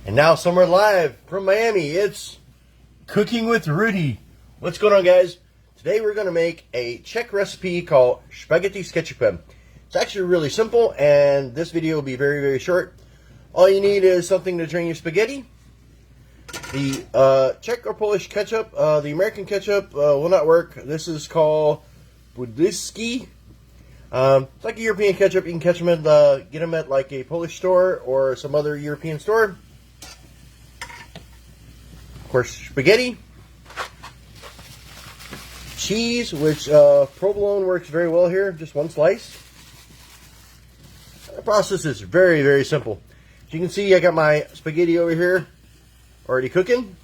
And now somewhere live from Miami, it's Cooking with Rudy. What's going on, guys? Today we're going to make a Czech recipe called Spageti Kecupem. It's actually really simple, and this video will be very, very short. All you need is something to drain your spaghetti. The Czech or Polish ketchup, the American ketchup will not work. This is called Spageti. It's like a European ketchup. You can catch them at get them at like a Polish store or some other European store. Of course, spaghetti, cheese, which provolone works very well here. Just one slice. The process is very, very simple. As you can see, I got my spaghetti over here already cooking.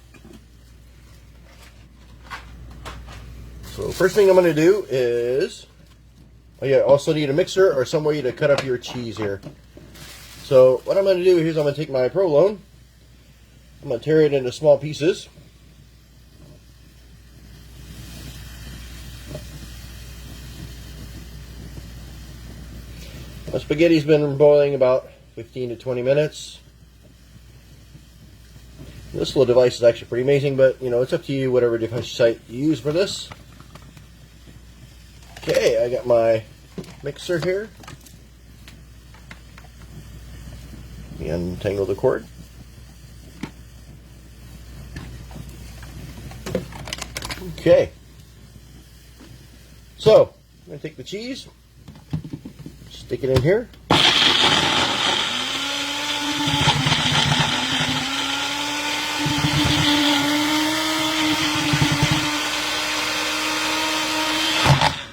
So first thing I'm going to do is, also need a mixer or some way to cut up your cheese here. So what I'm going to do is I'm going to take my provolone. I'm going to tear it into small pieces. My spaghetti's been boiling about 15 to 20 minutes. This little device is actually pretty amazing, but it's up to you, whatever device site you use for this. Okay, I got my mixer here. Let me untangle the cord. Okay, so I'm going to take the cheese, stick it in here.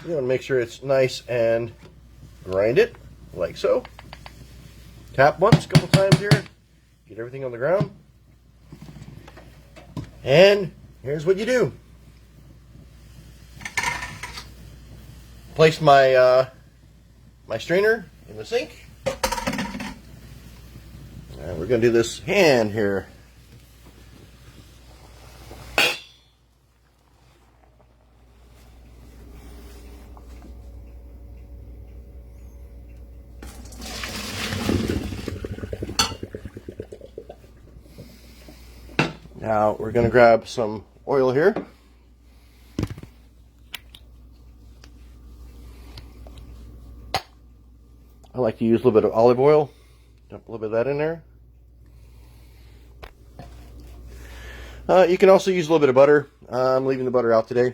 You want to make sure it's nice and grind it like so. Tap once, a couple times here, get everything on the ground. And here's what you do. Place my my strainer in the sink. And we're going to do this hand here. Now we're going to grab some oil here. I like to use a little bit of olive oil. Dump a little bit of that in there. You can also use a little bit of butter. I'm leaving the butter out today.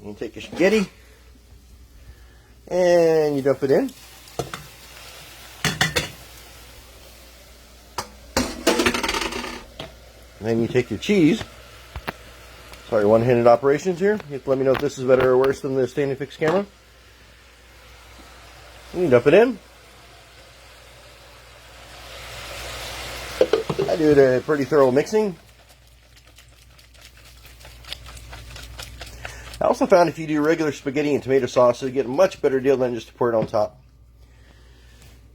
You take your spaghetti and you dump it in. And then you take your cheese. Sorry, one-handed operations here. You have to let me know if this is better or worse than the standing fixed camera. And you dump it in. I do a pretty thorough mixing. I also found if you do regular spaghetti and tomato sauce, you get a much better deal than just to pour it on top.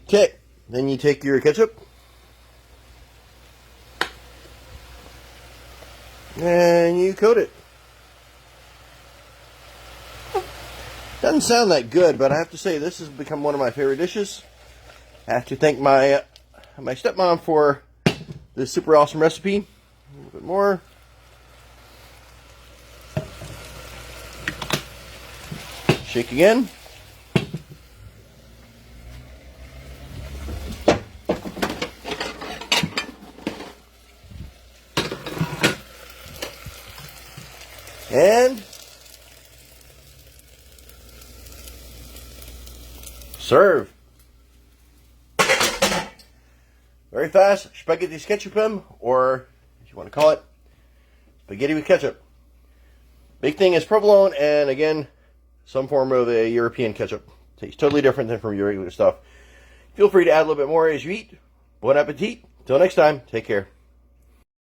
Okay, then you take your ketchup. And you coat it. Doesn't sound that good, but I have to say this has become one of my favorite dishes. I have to thank my stepmom for this super awesome recipe. A little bit more. Shake again. And serve. Very fast Spageti Kecupem, or if you want to call it, spaghetti with ketchup. Big thing is provolone, and again, some form of a European ketchup. Tastes totally different than from your regular stuff. Feel free to add a little bit more as you eat. Bon appetit. Till next time, take care.